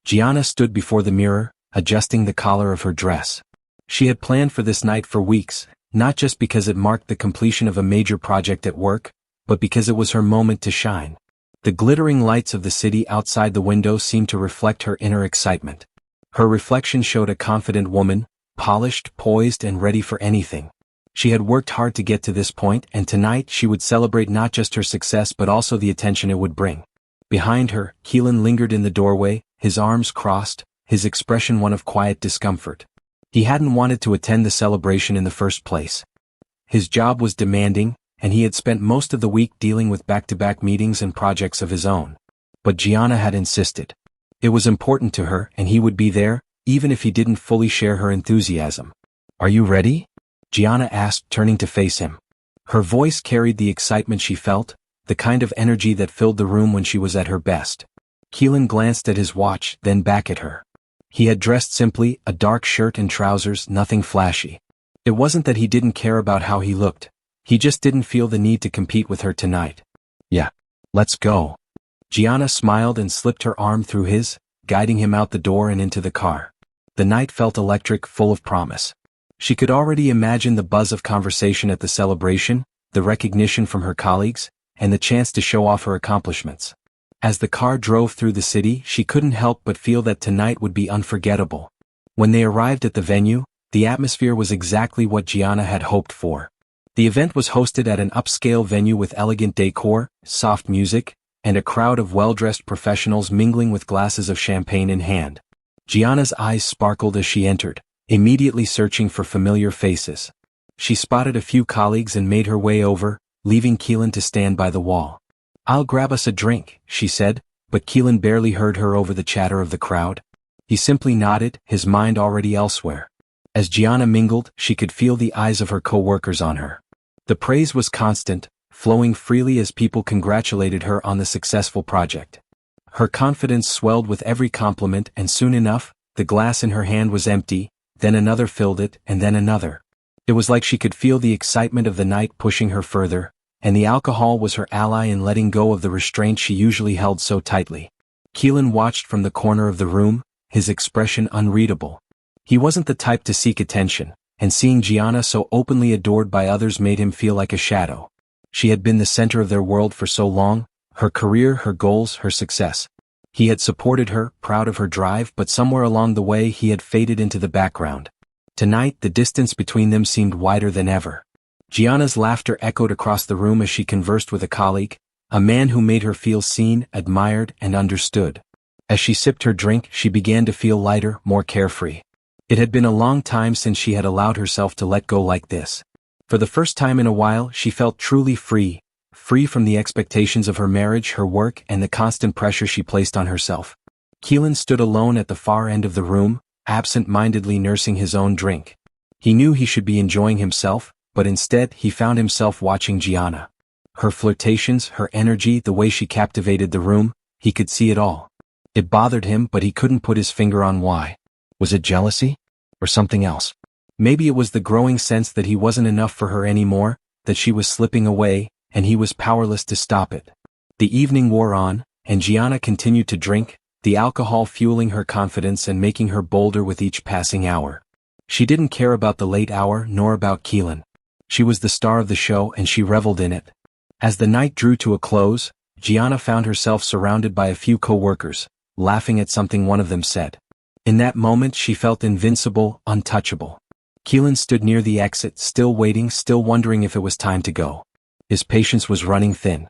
Gianna stood before the mirror, adjusting the collar of her dress. She had planned for this night for weeks, not just because it marked the completion of a major project at work, but because it was her moment to shine. The glittering lights of the city outside the window seemed to reflect her inner excitement. Her reflection showed a confident woman, polished, poised, and ready for anything. She had worked hard to get to this point, and tonight she would celebrate not just her success but also the attention it would bring. Behind her, Kylen lingered in the doorway, his arms crossed, his expression one of quiet discomfort. He hadn't wanted to attend the celebration in the first place. His job was demanding, and he had spent most of the week dealing with back-to-back meetings and projects of his own. But Gianna had insisted. It was important to her, and he would be there, even if he didn't fully share her enthusiasm. "Are you ready?" Gianna asked, turning to face him. Her voice carried the excitement she felt, the kind of energy that filled the room when she was at her best. Kylen glanced at his watch, then back at her. He had dressed simply, a dark shirt and trousers, nothing flashy. It wasn't that he didn't care about how he looked. He just didn't feel the need to compete with her tonight. "Yeah. Let's go." Gianna smiled and slipped her arm through his, guiding him out the door and into the car. The night felt electric, full of promise. She could already imagine the buzz of conversation at the celebration, the recognition from her colleagues, and the chance to show off her accomplishments. As the car drove through the city, she couldn't help but feel that tonight would be unforgettable. When they arrived at the venue, the atmosphere was exactly what Gianna had hoped for. The event was hosted at an upscale venue with elegant decor, soft music, and a crowd of well-dressed professionals mingling with glasses of champagne in hand. Gianna's eyes sparkled as she entered, immediately searching for familiar faces. She spotted a few colleagues and made her way over, leaving Kylen to stand by the wall. "I'll grab us a drink," she said, but Kylen barely heard her over the chatter of the crowd. He simply nodded, his mind already elsewhere. As Gianna mingled, she could feel the eyes of her co-workers on her. The praise was constant, flowing freely as people congratulated her on the successful project. Her confidence swelled with every compliment, and soon enough, the glass in her hand was empty, then another filled it, and then another. It was like she could feel the excitement of the night pushing her further, and the alcohol was her ally in letting go of the restraint she usually held so tightly. Kylen watched from the corner of the room, his expression unreadable. He wasn't the type to seek attention, and seeing Gianna so openly adored by others made him feel like a shadow. She had been the center of their world for so long, her career, her goals, her success. He had supported her, proud of her drive, but somewhere along the way he had faded into the background. Tonight the distance between them seemed wider than ever. Gianna's laughter echoed across the room as she conversed with a colleague, a man who made her feel seen, admired, and understood. As she sipped her drink, she began to feel lighter, more carefree. It had been a long time since she had allowed herself to let go like this. For the first time in a while, she felt truly free, free from the expectations of her marriage, her work, and the constant pressure she placed on herself. Kylen stood alone at the far end of the room, absent-mindedly nursing his own drink. He knew he should be enjoying himself, but instead he found himself watching Gianna. Her flirtations, her energy, the way she captivated the room, he could see it all. It bothered him, but he couldn't put his finger on why. Was it jealousy? Or something else? Maybe it was the growing sense that he wasn't enough for her anymore, that she was slipping away, and he was powerless to stop it. The evening wore on, and Gianna continued to drink, the alcohol fueling her confidence and making her bolder with each passing hour. She didn't care about the late hour nor about Kylen. She was the star of the show and she reveled in it. As the night drew to a close, Gianna found herself surrounded by a few co-workers, laughing at something one of them said. In that moment she felt invincible, untouchable. Kylen stood near the exit, still waiting, still wondering if it was time to go. His patience was running thin.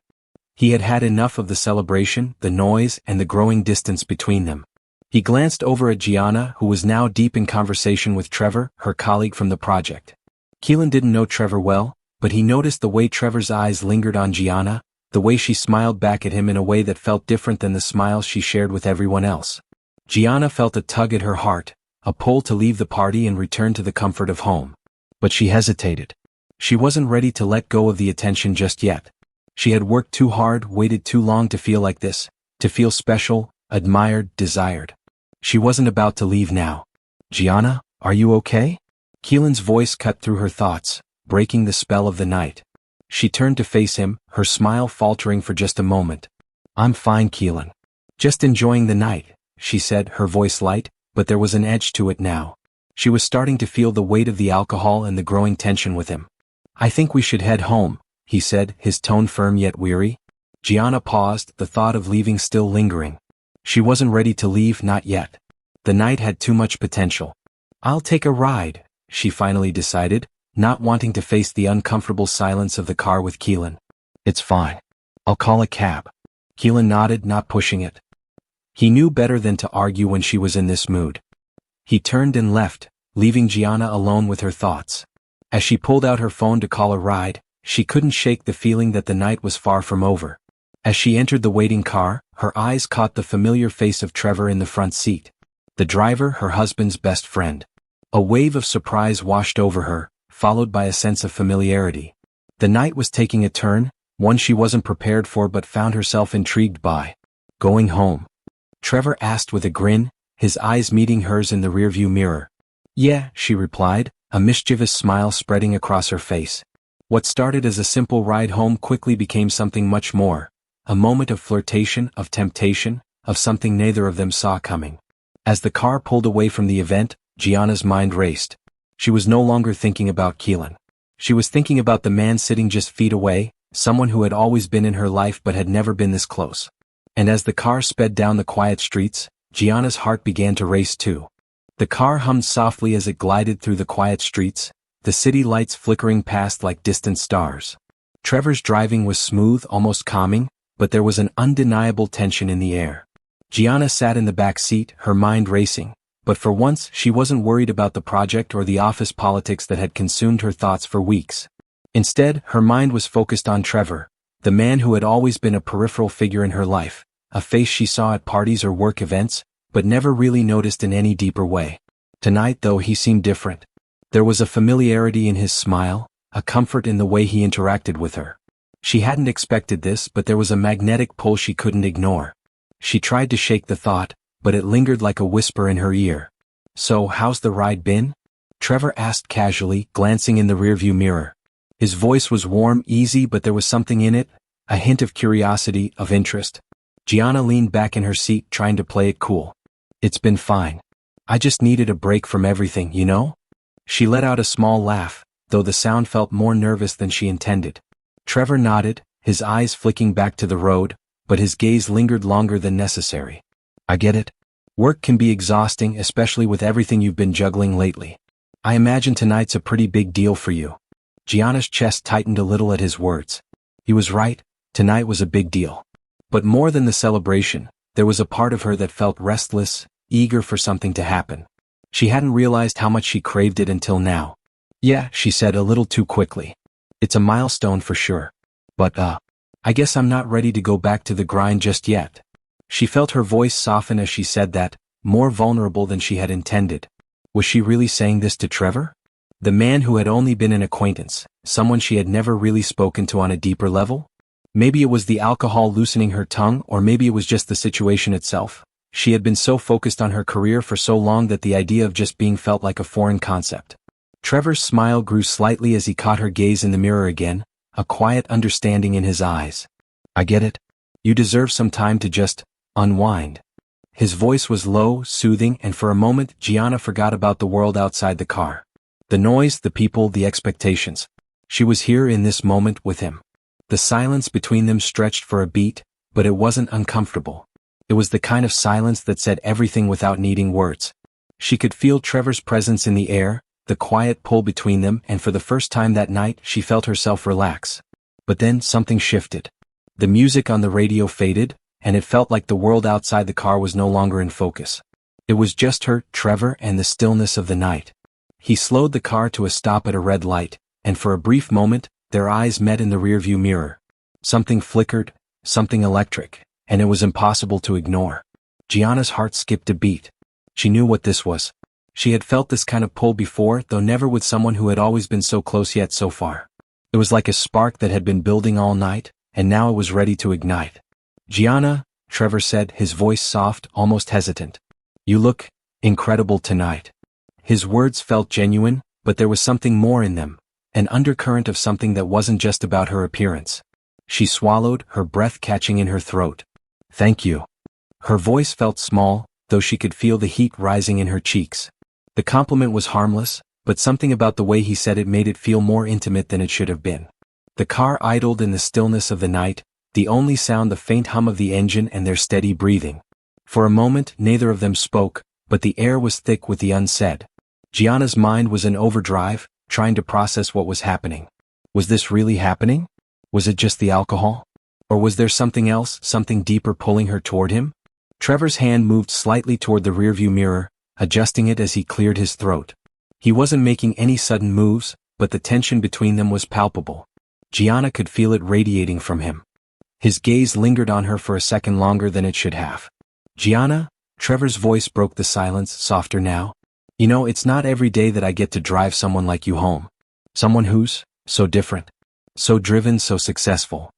He had had enough of the celebration, the noise, and the growing distance between them. He glanced over at Gianna, who was now deep in conversation with Trevor, her colleague from the project. Kylen didn't know Trevor well, but he noticed the way Trevor's eyes lingered on Gianna, the way she smiled back at him in a way that felt different than the smiles she shared with everyone else. Gianna felt a tug at her heart, a pull to leave the party and return to the comfort of home. But she hesitated. She wasn't ready to let go of the attention just yet. She had worked too hard, waited too long to feel like this, to feel special, admired, desired. She wasn't about to leave now. "Gianna, are you okay?" Kylen's voice cut through her thoughts, breaking the spell of the night. She turned to face him, her smile faltering for just a moment. "I'm fine, Kylen. Just enjoying the night," she said, her voice light, but there was an edge to it now. She was starting to feel the weight of the alcohol and the growing tension with him. I think we should head home, he said, his tone firm yet weary. Gianna paused, the thought of leaving still lingering. She wasn't ready to leave, not yet. The night had too much potential. I'll take a ride, she finally decided, not wanting to face the uncomfortable silence of the car with Kylen. It's fine. I'll call a cab. Kylen nodded, not pushing it. He knew better than to argue when she was in this mood. He turned and left, leaving Gianna alone with her thoughts. As she pulled out her phone to call a ride, she couldn't shake the feeling that the night was far from over. As she entered the waiting car, her eyes caught the familiar face of Trevor in the front seat. The driver, her husband's best friend. A wave of surprise washed over her, followed by a sense of familiarity. The night was taking a turn, one she wasn't prepared for but found herself intrigued by. Going home? Trevor asked with a grin, his eyes meeting hers in the rearview mirror. Yeah, she replied, a mischievous smile spreading across her face. What started as a simple ride home quickly became something much more. A moment of flirtation, of temptation, of something neither of them saw coming. As the car pulled away from the event, Gianna's mind raced. She was no longer thinking about Kylen. She was thinking about the man sitting just feet away, someone who had always been in her life but had never been this close. And as the car sped down the quiet streets, Gianna's heart began to race too. The car hummed softly as it glided through the quiet streets, the city lights flickering past like distant stars. Trevor's driving was smooth, almost calming, but there was an undeniable tension in the air. Gianna sat in the back seat, her mind racing, but for once she wasn't worried about the project or the office politics that had consumed her thoughts for weeks. Instead, her mind was focused on Trevor, the man who had always been a peripheral figure in her life, a face she saw at parties or work events, but never really noticed in any deeper way. Tonight, though, he seemed different. There was a familiarity in his smile, a comfort in the way he interacted with her. She hadn't expected this, but there was a magnetic pull she couldn't ignore. She tried to shake the thought, but it lingered like a whisper in her ear. So, how's the ride been? Trevor asked casually, glancing in the rearview mirror. His voice was warm, easy, but there was something in it, a hint of curiosity, of interest. Gianna leaned back in her seat, trying to play it cool. It's been fine. I just needed a break from everything, you know? She let out a small laugh, though the sound felt more nervous than she intended. Trevor nodded, his eyes flicking back to the road, but his gaze lingered longer than necessary. I get it. Work can be exhausting, especially with everything you've been juggling lately. I imagine tonight's a pretty big deal for you. Gianna's chest tightened a little at his words. He was right, tonight was a big deal. But more than the celebration, there was a part of her that felt restless, eager for something to happen. She hadn't realized how much she craved it until now. Yeah, she said a little too quickly. It's a milestone for sure. But, I guess I'm not ready to go back to the grind just yet. She felt her voice soften as she said that, more vulnerable than she had intended. Was she really saying this to Trevor? The man who had only been an acquaintance, someone she had never really spoken to on a deeper level? Maybe it was the alcohol loosening her tongue, or maybe it was just the situation itself. She had been so focused on her career for so long that the idea of just being felt like a foreign concept. Trevor's smile grew slightly as he caught her gaze in the mirror again, a quiet understanding in his eyes. I get it. You deserve some time to just unwind. His voice was low, soothing, and for a moment Gianna forgot about the world outside the car. The noise, the people, the expectations. She was here in this moment with him. The silence between them stretched for a beat, but it wasn't uncomfortable. It was the kind of silence that said everything without needing words. She could feel Trevor's presence in the air, the quiet pull between them, and for the first time that night she felt herself relax. But then something shifted. The music on the radio faded, and it felt like the world outside the car was no longer in focus. It was just her, Trevor, and the stillness of the night. He slowed the car to a stop at a red light, and for a brief moment, their eyes met in the rearview mirror. Something flickered, something electric, and it was impossible to ignore. Gianna's heart skipped a beat. She knew what this was. She had felt this kind of pull before, though never with someone who had always been so close yet so far. It was like a spark that had been building all night, and now it was ready to ignite. Gianna, Trevor said, his voice soft, almost hesitant. You look incredible tonight. His words felt genuine, but there was something more in them, an undercurrent of something that wasn't just about her appearance. She swallowed, her breath catching in her throat. Thank you. Her voice felt small, though she could feel the heat rising in her cheeks. The compliment was harmless, but something about the way he said it made it feel more intimate than it should have been. The car idled in the stillness of the night, the only sound the faint hum of the engine and their steady breathing. For a moment neither of them spoke, but the air was thick with the unsaid. Gianna's mind was in overdrive, trying to process what was happening. Was this really happening? Was it just the alcohol? Or was there something else, something deeper pulling her toward him? Trevor's hand moved slightly toward the rearview mirror, adjusting it as he cleared his throat. He wasn't making any sudden moves, but the tension between them was palpable. Gianna could feel it radiating from him. His gaze lingered on her for a second longer than it should have. Gianna, Trevor's voice broke the silence, softer now. You know, it's not every day that I get to drive someone like you home. Someone who's so different, so driven, so successful.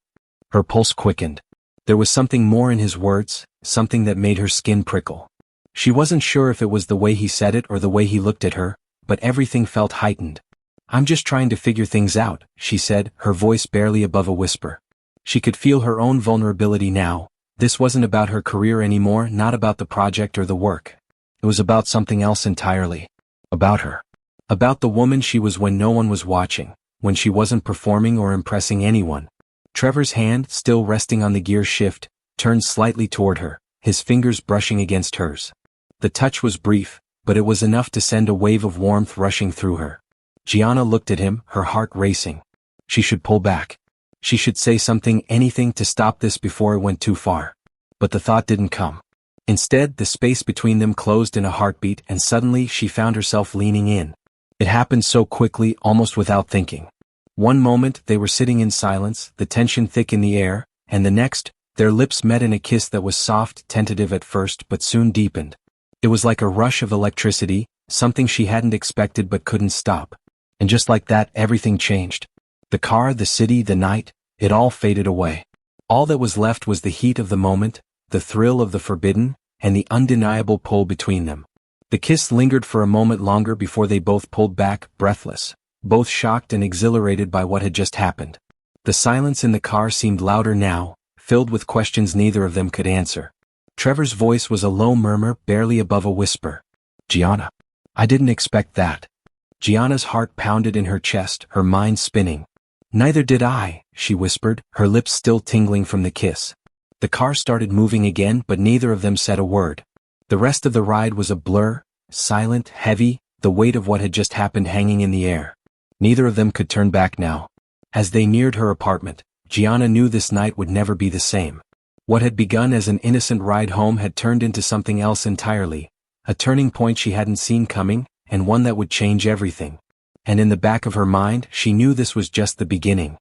Her pulse quickened. There was something more in his words, something that made her skin prickle. She wasn't sure if it was the way he said it or the way he looked at her, but everything felt heightened. I'm just trying to figure things out, she said, her voice barely above a whisper. She could feel her own vulnerability now. This wasn't about her career anymore, not about the project or the work. It was about something else entirely. About her. About the woman she was when no one was watching, when she wasn't performing or impressing anyone. Trevor's hand, still resting on the gear shift, turned slightly toward her, his fingers brushing against hers. The touch was brief, but it was enough to send a wave of warmth rushing through her. Gianna looked at him, her heart racing. She should pull back. She should say something, anything to stop this before it went too far. But the thought didn't come. Instead, the space between them closed in a heartbeat, and suddenly she found herself leaning in. It happened so quickly, almost without thinking. One moment they were sitting in silence, the tension thick in the air, and the next, their lips met in a kiss that was soft, tentative at first but soon deepened. It was like a rush of electricity, something she hadn't expected but couldn't stop. And just like that, everything changed. The car, the city, the night, it all faded away. All that was left was the heat of the moment, the thrill of the forbidden, and the undeniable pull between them. The kiss lingered for a moment longer before they both pulled back, breathless, both shocked and exhilarated by what had just happened. The silence in the car seemed louder now, filled with questions neither of them could answer. Trevor's voice was a low murmur, barely above a whisper. Gianna. I didn't expect that. Gianna's heart pounded in her chest, her mind spinning. Neither did I, she whispered, her lips still tingling from the kiss. The car started moving again, but neither of them said a word. The rest of the ride was a blur, silent, heavy, the weight of what had just happened hanging in the air. Neither of them could turn back now. As they neared her apartment, Gianna knew this night would never be the same. What had begun as an innocent ride home had turned into something else entirely, a turning point she hadn't seen coming, and one that would change everything. And in the back of her mind, she knew this was just the beginning.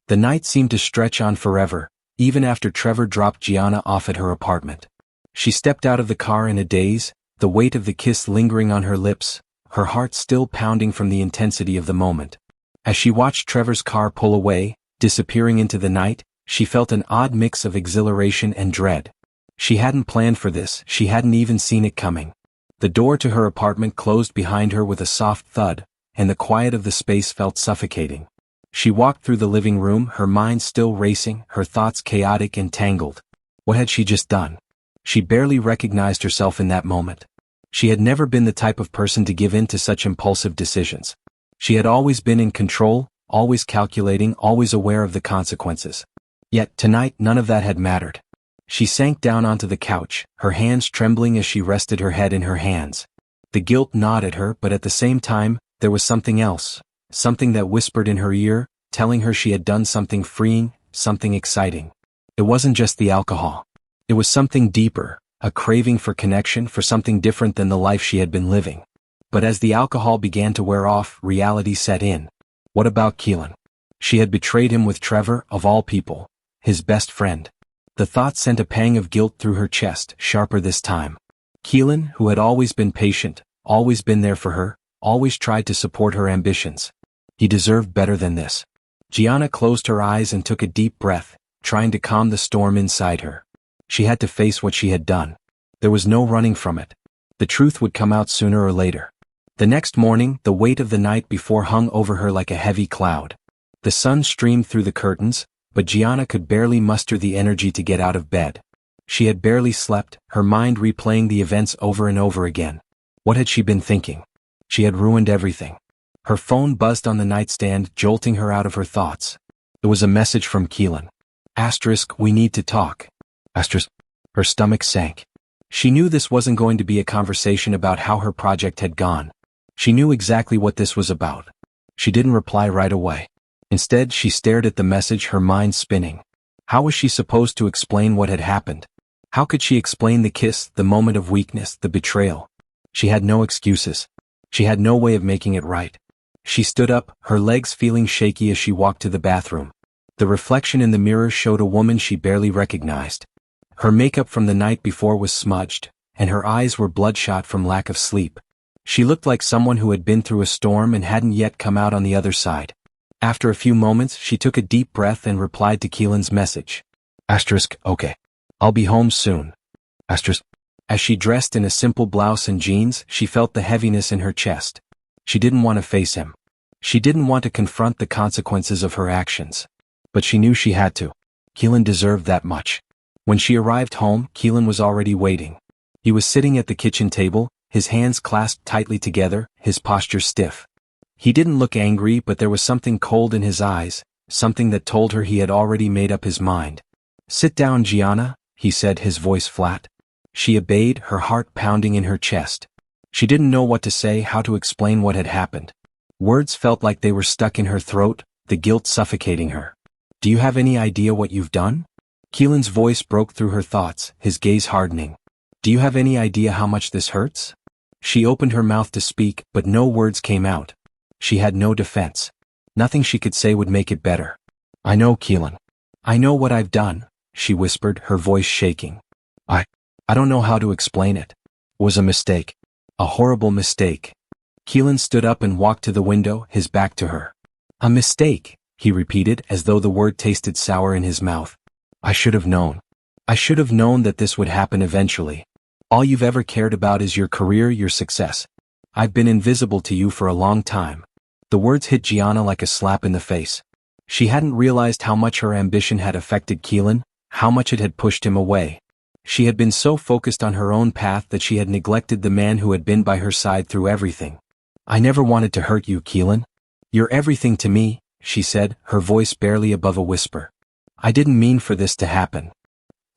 The night seemed to stretch on forever, even after Trevor dropped Gianna off at her apartment. She stepped out of the car in a daze, the weight of the kiss lingering on her lips, her heart still pounding from the intensity of the moment. As she watched Trevor's car pull away, disappearing into the night, she felt an odd mix of exhilaration and dread. She hadn't planned for this, she hadn't even seen it coming. The door to her apartment closed behind her with a soft thud, and the quiet of the space felt suffocating. She walked through the living room, her mind still racing, her thoughts chaotic and tangled. What had she just done? She barely recognized herself in that moment. She had never been the type of person to give in to such impulsive decisions. She had always been in control, always calculating, always aware of the consequences. Yet tonight none of that had mattered. She sank down onto the couch, her hands trembling as she rested her head in her hands. The guilt gnawed at her, but at the same time, there was something else, something that whispered in her ear, telling her she had done something freeing, something exciting. It wasn't just the alcohol. It was something deeper, a craving for connection, for something different than the life she had been living. But as the alcohol began to wear off, reality set in. What about Kylen? She had betrayed him with Trevor, of all people, his best friend. The thought sent a pang of guilt through her chest, sharper this time. Kylen, who had always been patient, always been there for her, always tried to support her ambitions. He deserved better than this. Gianna closed her eyes and took a deep breath, trying to calm the storm inside her. She had to face what she had done. There was no running from it. The truth would come out sooner or later. The next morning, the weight of the night before hung over her like a heavy cloud. The sun streamed through the curtains, but Gianna could barely muster the energy to get out of bed. She had barely slept, her mind replaying the events over and over again. What had she been thinking? She had ruined everything. Her phone buzzed on the nightstand, jolting her out of her thoughts. It was a message from Kylen. *, we need to talk. *, her stomach sank. She knew this wasn't going to be a conversation about how her project had gone. She knew exactly what this was about. She didn't reply right away. Instead, she stared at the message, her mind spinning. How was she supposed to explain what had happened? How could she explain the kiss, the moment of weakness, the betrayal? She had no excuses. She had no way of making it right. She stood up, her legs feeling shaky as she walked to the bathroom. The reflection in the mirror showed a woman she barely recognized. Her makeup from the night before was smudged, and her eyes were bloodshot from lack of sleep. She looked like someone who had been through a storm and hadn't yet come out on the other side. After a few moments, she took a deep breath and replied to Kylen's message. Okay. I'll be home soon. As she dressed in a simple blouse and jeans, she felt the heaviness in her chest. She didn't want to face him. She didn't want to confront the consequences of her actions. But she knew she had to. Kylen deserved that much. When she arrived home, Kylen was already waiting. He was sitting at the kitchen table, his hands clasped tightly together, his posture stiff. He didn't look angry, but there was something cold in his eyes, something that told her he had already made up his mind. "Sit down, Gianna," he said, his voice flat. She obeyed, her heart pounding in her chest. She didn't know what to say, how to explain what had happened. Words felt like they were stuck in her throat, the guilt suffocating her. "Do you have any idea what you've done?" Kylen's voice broke through her thoughts, his gaze hardening. "Do you have any idea how much this hurts?" She opened her mouth to speak, but no words came out. She had no defense. Nothing she could say would make it better. "I know, Kylen. I know what I've done," she whispered, her voice shaking. I don't know how to explain it. It was a mistake. A horrible mistake." Kylen stood up and walked to the window, his back to her. "A mistake," he repeated, as though the word tasted sour in his mouth. "I should have known. I should have known that this would happen eventually. All you've ever cared about is your career, your success. I've been invisible to you for a long time." The words hit Gianna like a slap in the face. She hadn't realized how much her ambition had affected Kylen, how much it had pushed him away. She had been so focused on her own path that she had neglected the man who had been by her side through everything. "I never wanted to hurt you, Kylen. You're everything to me," she said, her voice barely above a whisper. "I didn't mean for this to happen."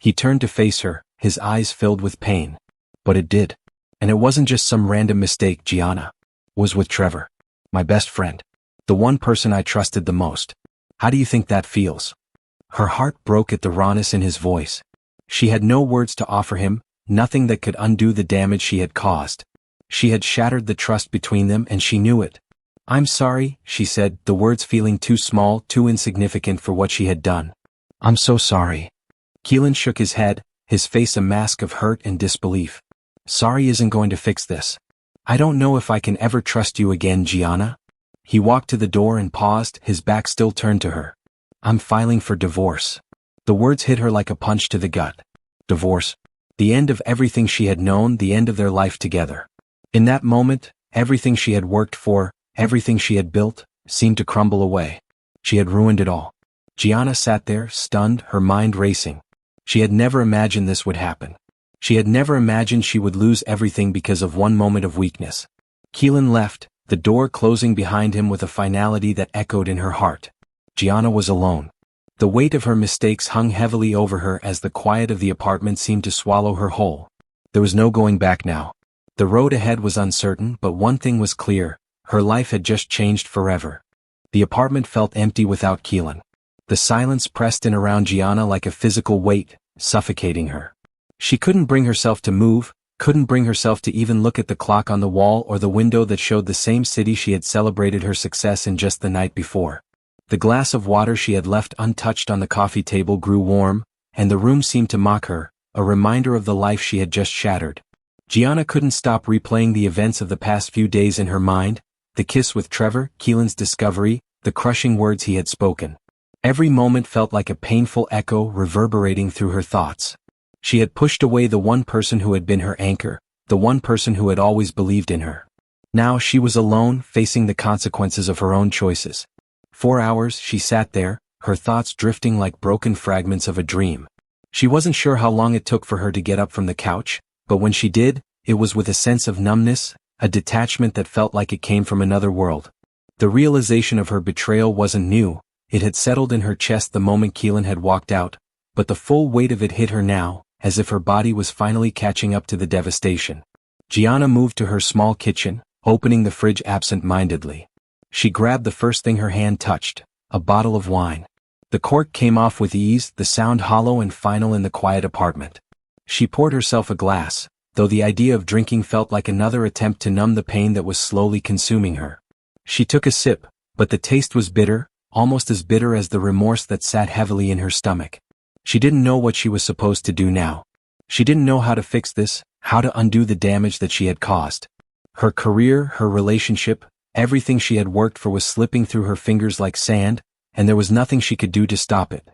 He turned to face her, his eyes filled with pain. "But it did. And it wasn't just some random mistake, Gianna. It was with Trevor. My best friend. The one person I trusted the most. How do you think that feels?" Her heart broke at the rawness in his voice. She had no words to offer him, nothing that could undo the damage she had caused. She had shattered the trust between them, and she knew it. "I'm sorry," she said, the words feeling too small, too insignificant for what she had done. "I'm so sorry." Kylen shook his head, his face a mask of hurt and disbelief. "Sorry isn't going to fix this. I don't know if I can ever trust you again, Gianna." He walked to the door and paused, his back still turned to her. "I'm filing for divorce." The words hit her like a punch to the gut. Divorce. The end of everything she had known, the end of their life together. In that moment, everything she had worked for, everything she had built, seemed to crumble away. She had ruined it all. Gianna sat there, stunned, her mind racing. She had never imagined this would happen. She had never imagined she would lose everything because of one moment of weakness. Kylen left, the door closing behind him with a finality that echoed in her heart. Gianna was alone. The weight of her mistakes hung heavily over her as the quiet of the apartment seemed to swallow her whole. There was no going back now. The road ahead was uncertain, but one thing was clear: her life had just changed forever. The apartment felt empty without Kylen. The silence pressed in around Gianna like a physical weight, suffocating her. She couldn't bring herself to move, couldn't bring herself to even look at the clock on the wall or the window that showed the same city she had celebrated her success in just the night before. The glass of water she had left untouched on the coffee table grew warm, and the room seemed to mock her, a reminder of the life she had just shattered. Gianna couldn't stop replaying the events of the past few days in her mind: the kiss with Trevor, Kylen's discovery, the crushing words he had spoken. Every moment felt like a painful echo reverberating through her thoughts. She had pushed away the one person who had been her anchor, the one person who had always believed in her. Now she was alone, facing the consequences of her own choices. 4 hours she sat there, her thoughts drifting like broken fragments of a dream. She wasn't sure how long it took for her to get up from the couch, but when she did, it was with a sense of numbness, a detachment that felt like it came from another world. The realization of her betrayal wasn't new, it had settled in her chest the moment Kylen had walked out, but the full weight of it hit her now, as if her body was finally catching up to the devastation. Gianna moved to her small kitchen, opening the fridge absent-mindedly. She grabbed the first thing her hand touched, a bottle of wine. The cork came off with ease, the sound hollow and final in the quiet apartment. She poured herself a glass, though the idea of drinking felt like another attempt to numb the pain that was slowly consuming her. She took a sip, but the taste was bitter, almost as bitter as the remorse that sat heavily in her stomach. She didn't know what she was supposed to do now. She didn't know how to fix this, how to undo the damage that she had caused. Her career, her relationship, everything she had worked for was slipping through her fingers like sand, and there was nothing she could do to stop it.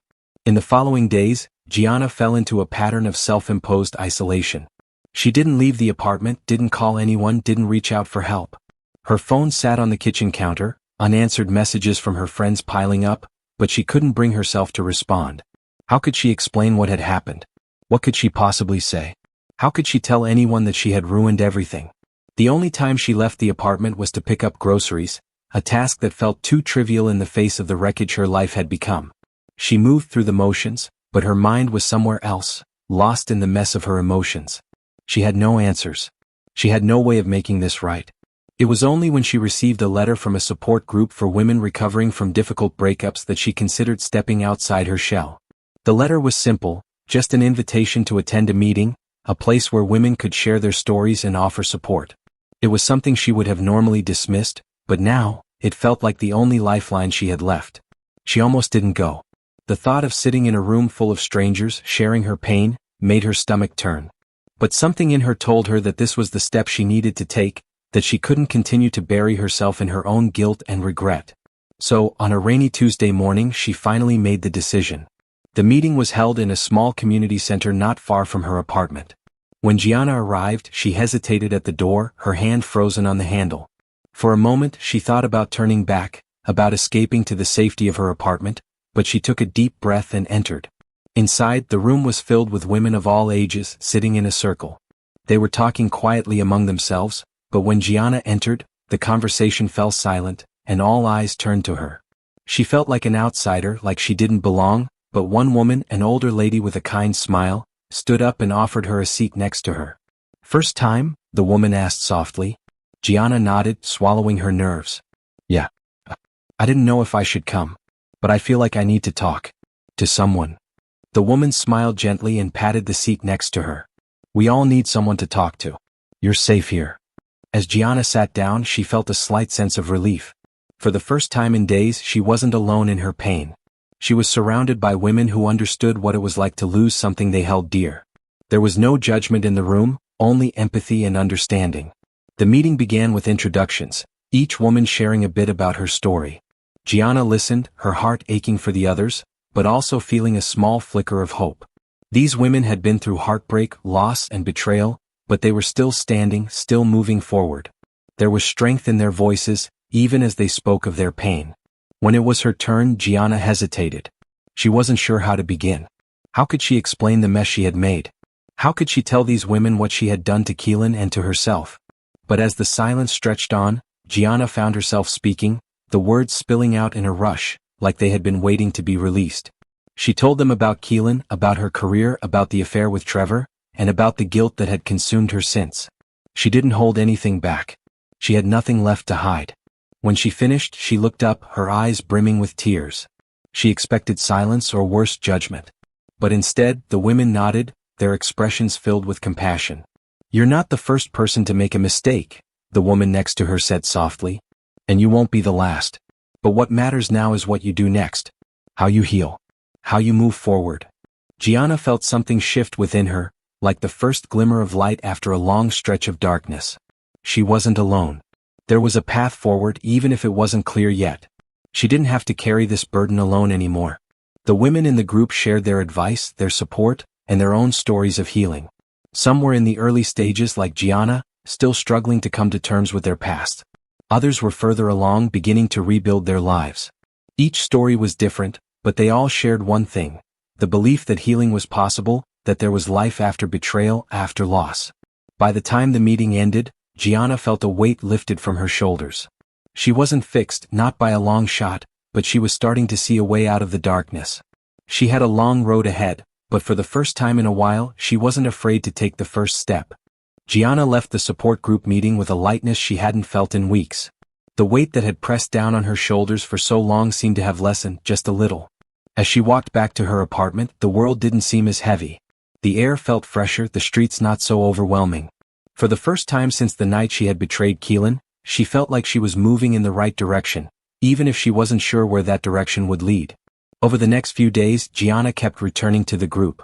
In the following days, Gianna fell into a pattern of self-imposed isolation. She didn't leave the apartment, didn't call anyone, didn't reach out for help. Her phone sat on the kitchen counter, unanswered messages from her friends piling up, but she couldn't bring herself to respond. How could she explain what had happened? What could she possibly say? How could she tell anyone that she had ruined everything? The only time she left the apartment was to pick up groceries, a task that felt too trivial in the face of the wreckage her life had become. She moved through the motions, but her mind was somewhere else, lost in the mess of her emotions. She had no answers. She had no way of making this right. It was only when she received a letter from a support group for women recovering from difficult breakups that she considered stepping outside her shell. The letter was simple, just an invitation to attend a meeting, a place where women could share their stories and offer support. It was something she would have normally dismissed, but now, it felt like the only lifeline she had left. She almost didn't go. The thought of sitting in a room full of strangers, sharing her pain, made her stomach turn. But something in her told her that this was the step she needed to take, that she couldn't continue to bury herself in her own guilt and regret. So, on a rainy Tuesday morning, she finally made the decision. The meeting was held in a small community center not far from her apartment. When Gianna arrived, she hesitated at the door, her hand frozen on the handle. For a moment, she thought about turning back, about escaping to the safety of her apartment, but she took a deep breath and entered. Inside, the room was filled with women of all ages, sitting in a circle. They were talking quietly among themselves, but when Gianna entered, the conversation fell silent, and all eyes turned to her. She felt like an outsider, like she didn't belong, but one woman, an older lady with a kind smile, stood up and offered her a seat next to her. "First time?" the woman asked softly. Gianna nodded, swallowing her nerves. "Yeah. I didn't know if I should come, but I feel like I need to talk to someone." The woman smiled gently and patted the seat next to her. "We all need someone to talk to. You're safe here." As Gianna sat down, she felt a slight sense of relief. For the first time in days, she wasn't alone in her pain. She was surrounded by women who understood what it was like to lose something they held dear. There was no judgment in the room, only empathy and understanding. The meeting began with introductions, each woman sharing a bit about her story. Gianna listened, her heart aching for the others, but also feeling a small flicker of hope. These women had been through heartbreak, loss, and betrayal, but they were still standing, still moving forward. There was strength in their voices, even as they spoke of their pain. When it was her turn, Gianna hesitated. She wasn't sure how to begin. How could she explain the mess she had made? How could she tell these women what she had done to Kylen and to herself? But as the silence stretched on, Gianna found herself speaking, the words spilling out in a rush, like they had been waiting to be released. She told them about Kylen, about her career, about the affair with Trevor, and about the guilt that had consumed her since. She didn't hold anything back. She had nothing left to hide. When she finished, she looked up, her eyes brimming with tears. She expected silence or worse, judgment. But instead, the women nodded, their expressions filled with compassion. "You're not the first person to make a mistake," the woman next to her said softly. "And you won't be the last. But what matters now is what you do next. How you heal. How you move forward." Gianna felt something shift within her, like the first glimmer of light after a long stretch of darkness. She wasn't alone. There was a path forward even if it wasn't clear yet. She didn't have to carry this burden alone anymore. The women in the group shared their advice, their support, and their own stories of healing. Some were in the early stages like Gianna, still struggling to come to terms with their past. Others were further along, beginning to rebuild their lives. Each story was different, but they all shared one thing. The belief that healing was possible, that there was life after betrayal, after loss. By the time the meeting ended, Gianna felt a weight lifted from her shoulders. She wasn't fixed, not by a long shot, but she was starting to see a way out of the darkness. She had a long road ahead, but for the first time in a while, she wasn't afraid to take the first step. Gianna left the support group meeting with a lightness she hadn't felt in weeks. The weight that had pressed down on her shoulders for so long seemed to have lessened just a little. As she walked back to her apartment, the world didn't seem as heavy. The air felt fresher, the streets not so overwhelming. For the first time since the night she had betrayed Kylen, she felt like she was moving in the right direction, even if she wasn't sure where that direction would lead. Over the next few days, Gianna kept returning to the group.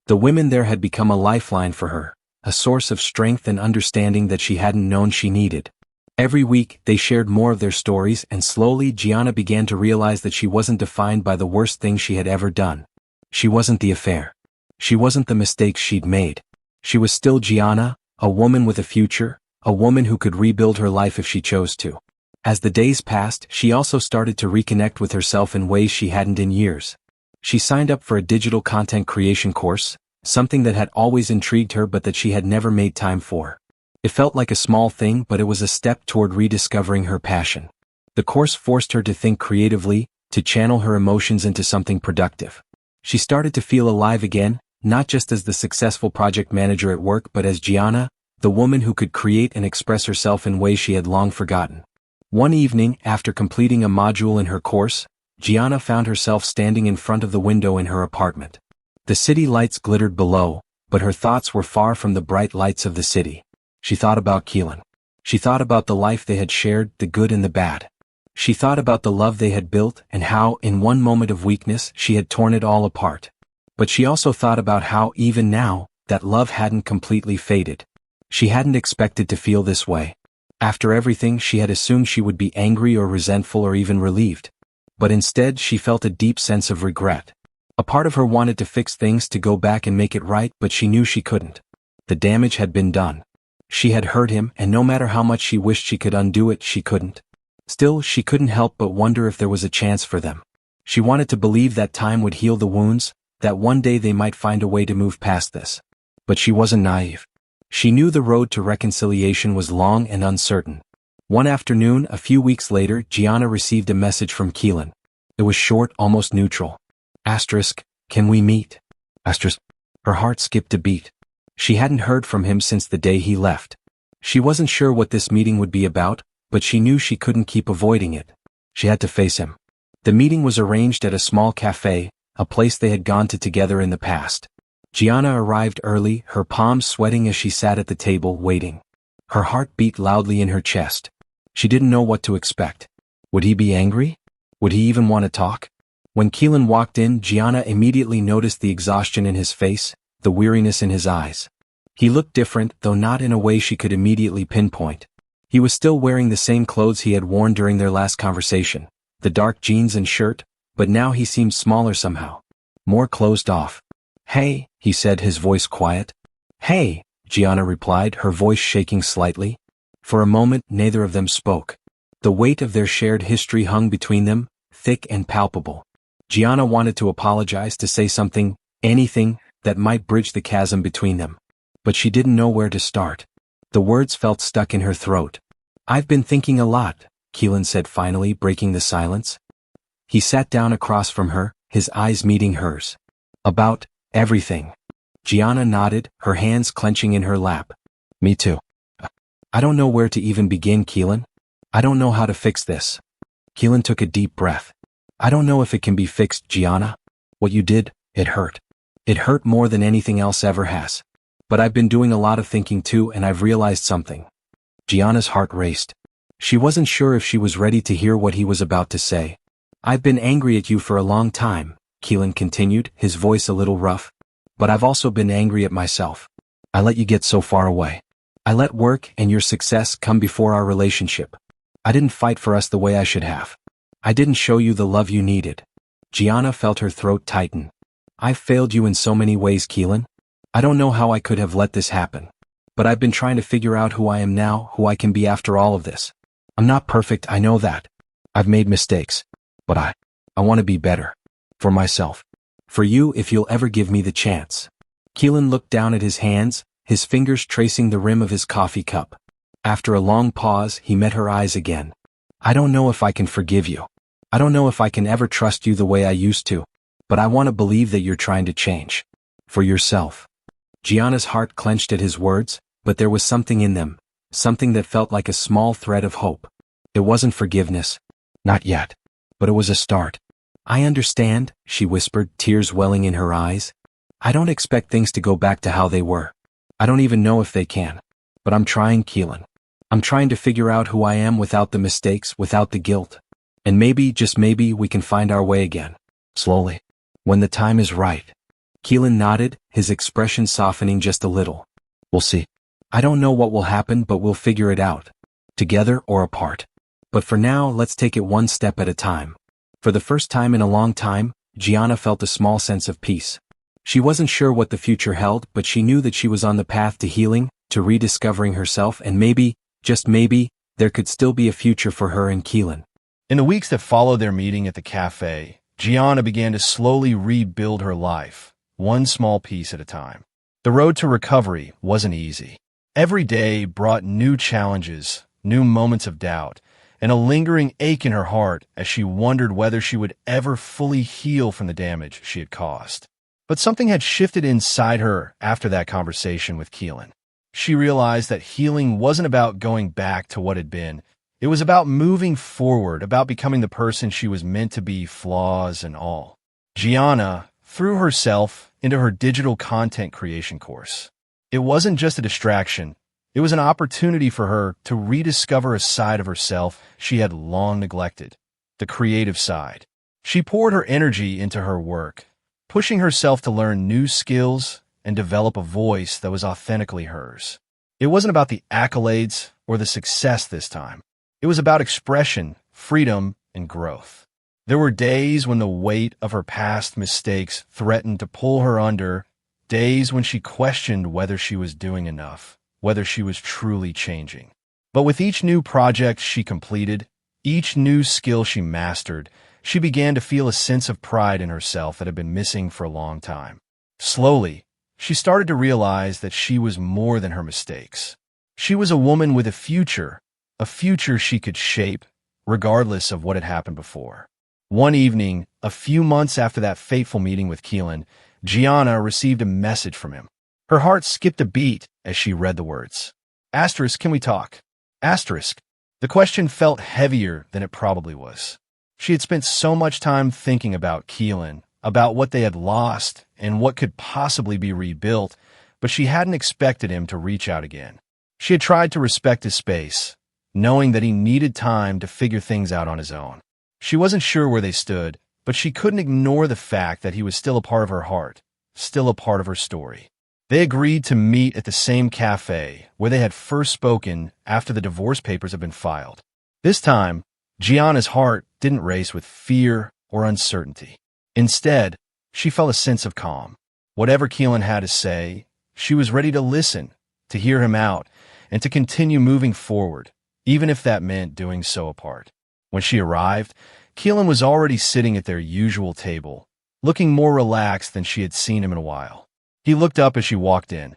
The women there had become a lifeline for her, a source of strength and understanding that she hadn't known she needed. Every week, they shared more of their stories, and slowly Gianna began to realize that she wasn't defined by the worst thing she had ever done. She wasn't the affair. She wasn't the mistakes she'd made. She was still Gianna, a woman with a future, a woman who could rebuild her life if she chose to. As the days passed, she also started to reconnect with herself in ways she hadn't in years. She signed up for a digital content creation course, something that had always intrigued her but that she had never made time for. It felt like a small thing, but it was a step toward rediscovering her passion. The course forced her to think creatively, to channel her emotions into something productive. She started to feel alive again, not just as the successful project manager at work but as Gianna, the woman who could create and express herself in ways she had long forgotten. One evening, after completing a module in her course, Gianna found herself standing in front of the window in her apartment. The city lights glittered below, but her thoughts were far from the bright lights of the city. She thought about Kylen. She thought about the life they had shared, the good and the bad. She thought about the love they had built and how, in one moment of weakness, she had torn it all apart. But she also thought about how, even now, that love hadn't completely faded. She hadn't expected to feel this way. After everything, she had assumed she would be angry or resentful or even relieved. But instead, she felt a deep sense of regret. A part of her wanted to fix things, to go back and make it right, but she knew she couldn't. The damage had been done. She had hurt him, and no matter how much she wished she could undo it, she couldn't. Still, she couldn't help but wonder if there was a chance for them. She wanted to believe that time would heal the wounds, that one day they might find a way to move past this. But she wasn't naive. She knew the road to reconciliation was long and uncertain. One afternoon, a few weeks later, Gianna received a message from Kylen. It was short, almost neutral. Asterisk, can we meet? Asterisk. Her heart skipped a beat. She hadn't heard from him since the day he left. She wasn't sure what this meeting would be about, but she knew she couldn't keep avoiding it. She had to face him. The meeting was arranged at a small cafe, a place they had gone to together in the past. Gianna arrived early, her palms sweating as she sat at the table, waiting. Her heart beat loudly in her chest. She didn't know what to expect. Would he be angry? Would he even want to talk? When Kylen walked in, Gianna immediately noticed the exhaustion in his face, the weariness in his eyes. He looked different, though not in a way she could immediately pinpoint. He was still wearing the same clothes he had worn during their last conversation, the dark jeans and shirt, but now he seemed smaller somehow. More closed off. Hey, he said, his voice quiet. Hey, Gianna replied, her voice shaking slightly. For a moment, neither of them spoke. The weight of their shared history hung between them, thick and palpable. Gianna wanted to apologize, to say something, anything, that might bridge the chasm between them. But she didn't know where to start. The words felt stuck in her throat. I've been thinking a lot, Kylen said finally, breaking the silence. He sat down across from her, his eyes meeting hers. About everything. Gianna nodded, her hands clenching in her lap. Me too. I don't know where to even begin, Kylen. I don't know how to fix this. Kylen took a deep breath. I don't know if it can be fixed, Gianna. What you did, it hurt. It hurt more than anything else ever has. But I've been doing a lot of thinking too, and I've realized something. Gianna's heart raced. She wasn't sure if she was ready to hear what he was about to say. I've been angry at you for a long time, Kylen continued, his voice a little rough. But I've also been angry at myself. I let you get so far away. I let work and your success come before our relationship. I didn't fight for us the way I should have. I didn't show you the love you needed. Gianna felt her throat tighten. I've failed you in so many ways, Kylen. I don't know how I could have let this happen. But I've been trying to figure out who I am now, who I can be after all of this. I'm not perfect, I know that. I've made mistakes. But I want to be better. For myself. For you if you'll ever give me the chance. Kylen looked down at his hands, his fingers tracing the rim of his coffee cup. After a long pause, he met her eyes again. I don't know if I can forgive you. I don't know if I can ever trust you the way I used to, but I want to believe that you're trying to change. For yourself. Gianna's heart clenched at his words, but there was something in them, something that felt like a small thread of hope. It wasn't forgiveness. Not yet. But it was a start. I understand, she whispered, tears welling in her eyes. I don't expect things to go back to how they were. I don't even know if they can. But I'm trying, Kylen. I'm trying to figure out who I am without the mistakes, without the guilt. And maybe, just maybe, we can find our way again. Slowly. When the time is right. Kylen nodded, his expression softening just a little. We'll see. I don't know what will happen, but we'll figure it out. Together or apart. But for now, let's take it one step at a time. For the first time in a long time, Gianna felt a small sense of peace. She wasn't sure what the future held, but she knew that she was on the path to healing, to rediscovering herself, and maybe, just maybe, there could still be a future for her and Kylen. In the weeks that followed their meeting at the cafe, Gianna began to slowly rebuild her life, one small piece at a time. The road to recovery wasn't easy. Every day brought new challenges, new moments of doubt, and a lingering ache in her heart as she wondered whether she would ever fully heal from the damage she had caused. But something had shifted inside her after that conversation with Kylen. She realized that healing wasn't about going back to what had been. It was about moving forward, about becoming the person she was meant to be, flaws and all. Gianna threw herself into her digital content creation course. It wasn't just a distraction. It was an opportunity for her to rediscover a side of herself she had long neglected, the creative side. She poured her energy into her work, pushing herself to learn new skills and develop a voice that was authentically hers. It wasn't about the accolades or the success this time. It was about expression, freedom, and growth. There were days when the weight of her past mistakes threatened to pull her under, days when she questioned whether she was doing enough, whether she was truly changing. But with each new project she completed, each new skill she mastered, she began to feel a sense of pride in herself that had been missing for a long time. Slowly, she started to realize that she was more than her mistakes. She was a woman with a future she could shape, regardless of what had happened before. One evening, a few months after that fateful meeting with Kylen, Gianna received a message from him. Her heart skipped a beat as she read the words. Asterisk, can we talk? Asterisk. The question felt heavier than it probably was. She had spent so much time thinking about Kylen, about what they had lost and what could possibly be rebuilt, but she hadn't expected him to reach out again. She had tried to respect his space, knowing that he needed time to figure things out on his own. She wasn't sure where they stood, but she couldn't ignore the fact that he was still a part of her heart, still a part of her story. They agreed to meet at the same cafe where they had first spoken after the divorce papers had been filed. This time, Gianna's heart didn't race with fear or uncertainty. Instead, she felt a sense of calm. Whatever Kylen had to say, she was ready to listen, to hear him out, and to continue moving forward, even if that meant doing so apart. When she arrived, Kylen was already sitting at their usual table, looking more relaxed than she had seen him in a while. He looked up as she walked in,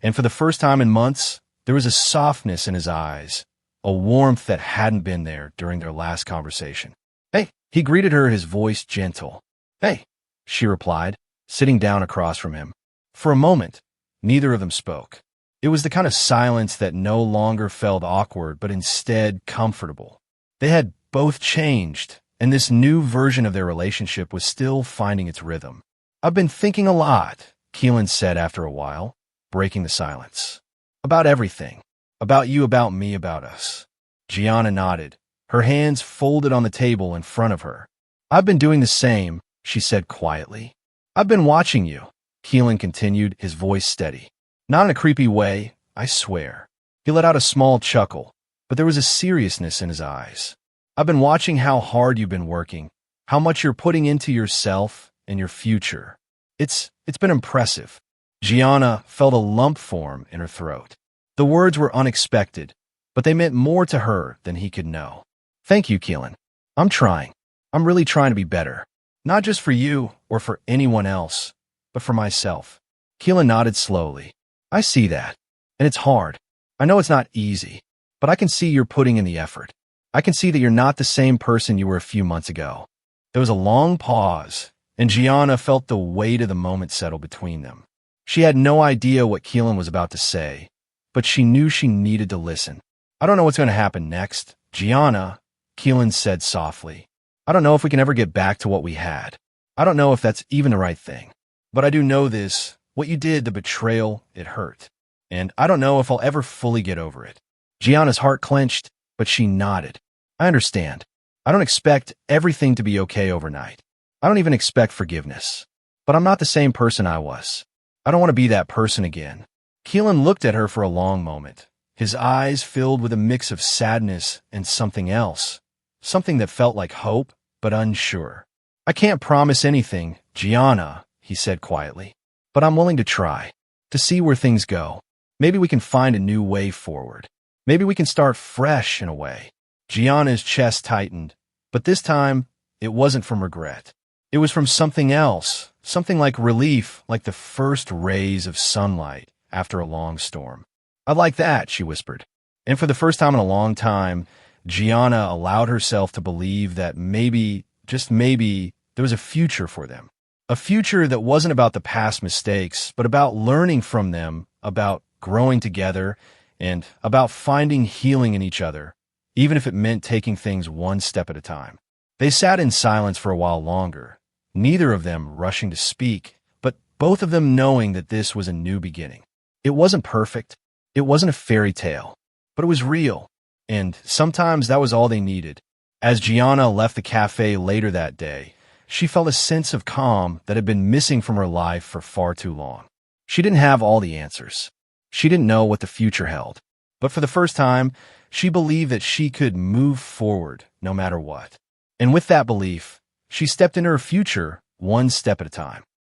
and for the first time in months, there was a softness in his eyes, a warmth that hadn't been there during their last conversation. Hey, he greeted her, his voice gentle. Hey, she replied, sitting down across from him. For a moment, neither of them spoke. It was the kind of silence that no longer felt awkward, but instead comfortable. They had both changed, and this new version of their relationship was still finding its rhythm. I've been thinking a lot, Kylen said after a while, breaking the silence. About everything. About you, about me, about us. Gianna nodded, her hands folded on the table in front of her. I've been doing the same, she said quietly. I've been watching you, Kylen continued, his voice steady. Not in a creepy way, I swear. He let out a small chuckle, but there was a seriousness in his eyes. I've been watching how hard you've been working, how much you're putting into yourself and your future. It's been impressive. Gianna felt a lump form in her throat. The words were unexpected, but they meant more to her than he could know. Thank you, Kylen. I'm trying. I'm really trying to be better. Not just for you or for anyone else, but for myself. Kylen nodded slowly. I see that. And it's hard. I know it's not easy, but I can see you're putting in the effort. I can see that you're not the same person you were a few months ago. There was a long pause, and Gianna felt the weight of the moment settle between them. She had no idea what Kylen was about to say, but she knew she needed to listen. I don't know what's going to happen next, Gianna, Kylen said softly. I don't know if we can ever get back to what we had. I don't know if that's even the right thing. But I do know this. What you did, the betrayal, it hurt. And I don't know if I'll ever fully get over it. Gianna's heart clenched, but she nodded. I understand. I don't expect everything to be okay overnight. I don't even expect forgiveness. But I'm not the same person I was. I don't want to be that person again. Kylen looked at her for a long moment, his eyes filled with a mix of sadness and something else, something that felt like hope, but unsure. I can't promise anything, Gianna, he said quietly, but I'm willing to try, to see where things go. Maybe we can find a new way forward. Maybe we can start fresh in a way. Gianna's chest tightened, but this time, it wasn't from regret. It was from something else, something like relief, like the first rays of sunlight after a long storm. I like that, she whispered. And for the first time in a long time, Gianna allowed herself to believe that maybe, just maybe, there was a future for them. A future that wasn't about the past mistakes, but about learning from them, about growing together, and about finding healing in each other, even if it meant taking things one step at a time. They sat in silence for a while longer, neither of them rushing to speak, but both of them knowing that this was a new beginning. It wasn't perfect, it wasn't a fairy tale, but it was real, and sometimes that was all they needed. As Gianna left the cafe later that day, she felt a sense of calm that had been missing from her life for far too long. She didn't have all the answers. She didn't know what the future held. But for the first time, she believed that she could move forward no matter what. And with that belief, she stepped into her future one step at a time.